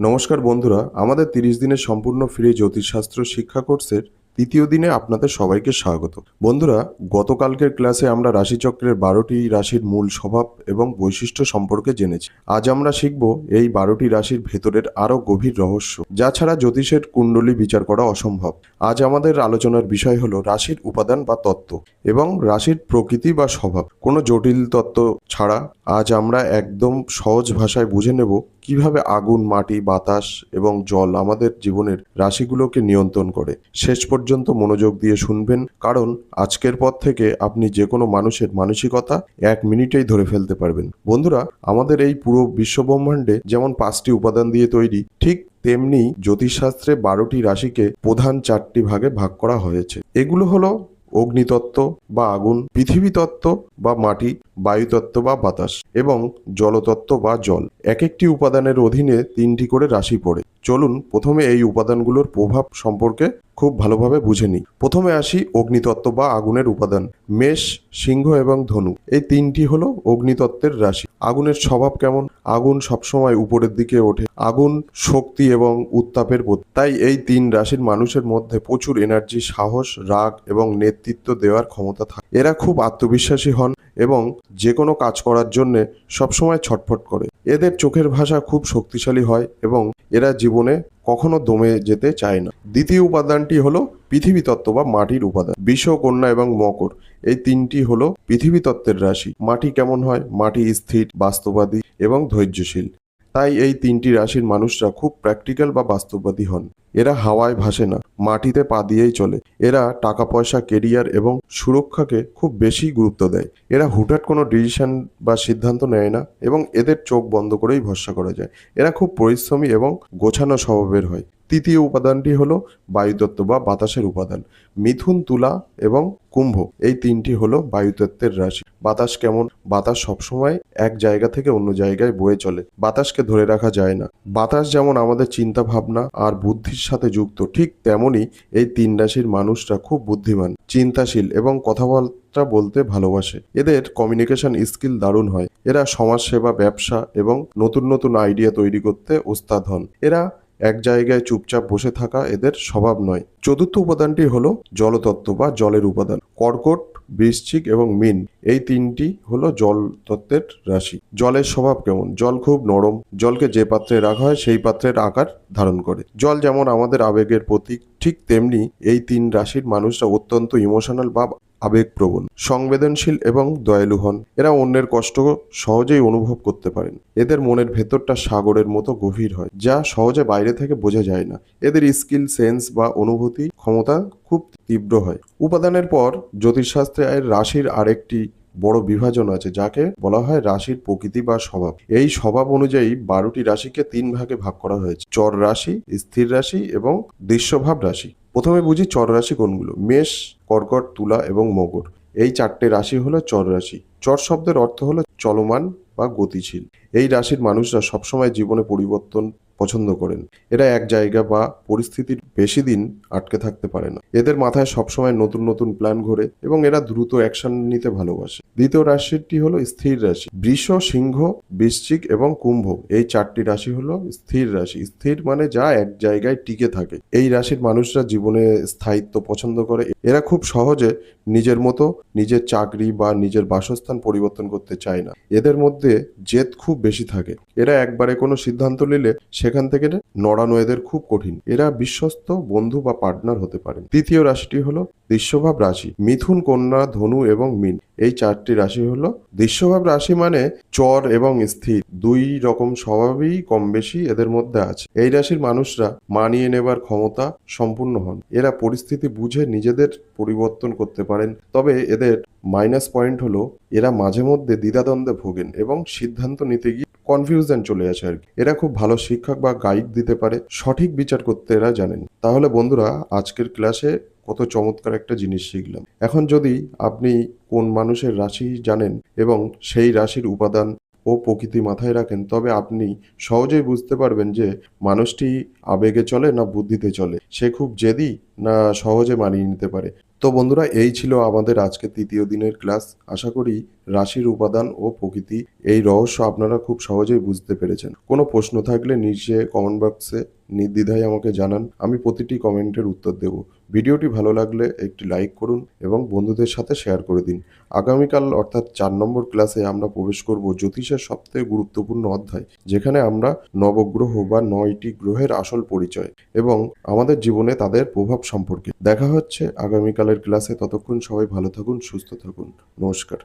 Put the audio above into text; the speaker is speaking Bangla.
নমস্কার বন্ধুরা, আমাদের 30 দিনের সম্পূর্ণ ফ্রি জ্যোতিষশাস্ত্র শিক্ষা কোর্সের তৃতীয় দিনে আপনাদের সবাইকে স্বাগত। বন্ধুরা, গতকালকের ক্লাসে আমরা রাশিচক্রের 12টি রাশির মূল স্বভাব এবং বৈশিষ্ট্য সম্পর্কে জেনেছি। আজ আমরা শিখব এই 12টি রাশির ভেতরের আরও গভীর রহস্য, যা ছাড়া জ্যোতিষের কুণ্ডলী বিচার করা অসম্ভব। আজ আমাদের আলোচনার বিষয় হলো রাশির উপাদান বা তত্ত্ব এবং রাশির প্রকৃতি বা স্বভাব। কোনো জটিল তত্ত্ব ছাড়া আজ আমরা একদম সহজ ভাষায় বুঝে নেব কিভাবে আগুন, মাটি, বাতাস এবং জল আমাদের জীবনের রাশিগুলোকে নিয়ন্ত্রণ করে। শেষ পর্যন্ত মনোযোগ দিয়ে শুনবেন, কারণ আজকের পর থেকে আপনি যে কোনো মানুষের মানসিকতা 1 মিনিটেই ধরে ফেলতে পারবেন। বন্ধুরা, আমাদের এই পুরো বিশ্বব্রহ্মাণ্ডে যেমন 5টি উপাদান দিয়ে তৈরি, ঠিক তেমনি জ্যোতিষশাস্ত্রে 12টি রাশিকে প্রধান 4টি ভাগে ভাগ করা হয়েছে। এগুলো হলো অগ্নিতত্ত্ব বা আগুন, পৃথিবী তত্ত্ব বা মাটি, বায়ুতত্ত্ব বা বাতাস এবং জলতত্ত্ব বা জল। এক একটি উপাদানের অধীনে 3টি করে রাশি পড়ে। চলুন প্রথমে এই উপাদানগুলোর প্রভাব সম্পর্কে খুব ভালোভাবে বুঝে নিই। প্রথমে আসি অগ্নিতত্ত্ব বা আগুনের উপাদান। মেষ, সিংহ এবং ধনু, এই 3টি হলো অগ্নিতত্ত্বের রাশি। আগুনের স্বভাব কেমন? আগুন সবসময় উপরের দিকে ওঠে। আগুন শক্তি এবং উত্তাপের প্রতীক। তাই এই 3 রাশির মানুষের মধ্যে প্রচুর এনার্জি, সাহস, রাগ এবং নেতৃত্ব দেওয়ার ক্ষমতা থাকে। এরা খুব আত্মবিশ্বাসী হন এবং যে কোনো কাজ করার জন্য সবসময় ছটফট করে। এদের চোখের ভাষা খুব শক্তিশালী হয় এবং এরা জীবনে কখনো দমে যেতে চায় না। দ্বিতীয় উপাদানটি হলো পৃথিবী তত্ত্ব বা মাটির উপাদান। বৃষ, কন্যা এবং মকর, এই 3টি হলো পৃথিবী তত্ত্বের রাশি। মাটি কেমন হয়? মাটি স্থির, বাস্তববাদী এবং ধৈর্যশীল। তাই এই 3টি রাশির মানুষরা খুব প্র্যাকটিক্যাল বা বাস্তববাদী হন। এরা হাওয়ায় ভাসে না, মাটিতে পা দিয়েই চলে। এরা টাকা পয়সা, কেরিয়ার এবং সুরক্ষাকে খুব বেশি গুরুত্ব দেয়। এরা হুটহাট কোনো ডিসিশন বা সিদ্ধান্ত নেয় না এবং এদের চোখ বন্ধ করেই ভরসা করা যায়। এরা খুব পরিশ্রমী এবং গোছানো স্বভাবের হয়। তৃতীয় উপাদানটি হলো বায়ুতত্ত্ব বা বাতাসের উপাদান। মিথুন, তুলা এবং কুম্ভ, এই 3টি হলো বায়ুতত্ত্বের রাশি। বাতাস কেমন? বাতাস সবসময় এক জায়গা থেকে অন্য জায়গায় বয়ে চলে। বাতাসকে ধরে রাখা যায় না। বাতাস যেমন আমাদের চিন্তা ভাবনা আর বুদ্ধির সাথে যুক্ত, ঠিক তেমনই এই 3 রাশির মানুষরা খুব বুদ্ধিমান, চিন্তাশীল এবং কথাবার্তা বলতে ভালোবাসে। এদের কমিউনিকেশন স্কিল দারুণ হয়। এরা সমাজসেবা, ব্যবসা এবং নতুন নতুন আইডিয়া তৈরি করতে ওস্তাদ হন। এরা এক জায়গায় চুপচাপ বসে থাকা এদের স্বভাব নয়। চতুর্থ উপাদানটি হলো জলতত্ত্ব বা জলের উপাদান। কর্কট, বৃশ্চিক এবং মীন, এই 3টি হলো জল তত্ত্বের রাশি। জলের স্বভাব কেমন? জল খুব নরম। জলকে যে পাত্রে রাখা হয় সেই পাত্রের আকার ধারণ করে। জল যেমন আমাদের আবেগের প্রতীক, ঠিক তেমনি এই 3 রাশির মানুষরা অত্যন্ত ইমোশনাল বা আবেগপ্রবণ, সংবেদনশীল এবং দয়ালু হন। এরা অন্যের কষ্ট সহজেই অনুভব করতে পারেন। এদের মনের ভেতরটা সাগরের মতো গভীর হয়, যা সহজে বাইরে থেকে বোঝা যায় না। এদের স্কিল, সেন্স বা অনুভূতি ক্ষমতা খুব তীব্র হয়। উপাদানের পর জ্যোতিষশাস্ত্রে এর রাশির আরেকটি বড় বিভাজন আছে, যাকে বলা হয় রাশির প্রকৃতি বা স্বভাব। এই স্বভাব অনুযায়ী 12টি রাশিকে 3 ভাগে ভাগ করা হয়েছে: চর রাশি, স্থির রাশি এবং দৃশ্যভাব রাশি। প্রথমে বুঝি চর রাশি কোনগুলো। মেষ, কর্কট, তুলা এবং মকর, এই 4টে রাশি হলো চর রাশি। চর শব্দের অর্থ হলো চলমান বা গতিশীল। এই রাশির মানুষরা সবসময় জীবনে পরিবর্তন পছন্দ করেন। এরা এক জায়গা বা পরিস্থিতির বেশি দিন আটকে থাকতে পারে না। এদের মাথায় সবসময় নতুন নতুন প্ল্যান ঘোরে এবং এরা দ্রুত অ্যাকশন নিতে ভালোবাসে। দ্বিতীয় রাশিটি হলো স্থির রাশি। বৃষ, সিংহ, বৃশ্চিক এবং কুম্ভ, এই 4টি রাশি হলো স্থির রাশি। স্থির মানে যা এক জায়গায় টিকে থাকে। এই রাশির মানুষরা জীবনে স্থায়িত্ব পছন্দ করে। এরা খুব সহজে নিজের মতো নিজের চাকরি বা নিজের বাসস্থান পরিবর্তন করতে চায় না। এদের মধ্যে জেদ খুব বেশি থাকে। এরা একবারে কোনো সিদ্ধান্ত নিলে সেখান থেকে নড়ানো এদের খুব কঠিন। এরা বিশ্বস্ত বন্ধু বা পার্টনার হতে পারেন। তৃতীয় রাশিটি হলো দৃশ্যভাব রাশি। মিথুন, কন্যা, ধনু এবং মীন, এই 4টি রাশি হলো দৃশ্যভাব রাশি। মানে চর এবং স্থির, 2 রকম স্বভাবই কম বেশি এদের মধ্যে আছে। এই রাশির মানুষরা মানিয়ে নেবার ক্ষমতা সম্পূর্ণ হন। এরা পরিস্থিতি বুঝে নিজেদের পরিবর্তন করতে পারেন। তবে এদের মাইনাস পয়েন্ট হলো এরা মাঝে মধ্যে দ্বিধাদ্বন্দ্বে ভোগেন এবং সিদ্ধান্ত নিতে গিয়ে কনফিউশন চলে আসে আর কি। এরা খুব ভালো শিক্ষক বা গাইড দিতে পারে। সঠিক বিচার করতে এরা জানেন। তাহলে বন্ধুরা, আজকের ক্লাসে কত চমৎকার একটা জিনিস শিখলাম। এখন যদি আপনি কোন মানুষের রাশি জানেন এবং সেই রাশির উপাদান ও প্রকৃতি মাথায় রাখেন, তবে আপনি সহজেই বুঝতে পারবেন যে মানুষটি আবেগে চলে না বুদ্ধিতে চলে, সে খুব জেদি না সহজে মানিয়ে নিতে পারে। তো বন্ধুরা, এই ছিল আমাদের আজকে তৃতীয় দিনের ক্লাস। আশা করি রাশির উপাদান ও প্রকৃতি এই রহস্য আপনারা খুব সহজেই বুঝতে পেরেছেন। কোনো প্রশ্ন থাকলে নিচে কমেন্ট বক্সে নির্দ্বিধায় আমাকে জানান, আমি প্রতিটি কমেন্টের উত্তর দেব। ভিডিওটি ভালো লাগলে একটি লাইক করুন এবং বন্ধুদের সাথে শেয়ার করে দিন। আগামীকাল অর্থাৎ 4 নম্বর ক্লাসে আমরা প্রবেশ করব জ্যোতিষের সবথেকে গুরুত্বপূর্ণ অধ্যায়, যেখানে আমরা নবগ্রহ বা 9টি গ্রহের আসল পরিচয় এবং আমাদের জীবনে তাদের প্রভাব সম্পর্কে দেখা হচ্ছে আগামীকালের ক্লাসে। ততক্ষণ সবাই ভালো থাকুন, সুস্থ থাকুন। নমস্কার।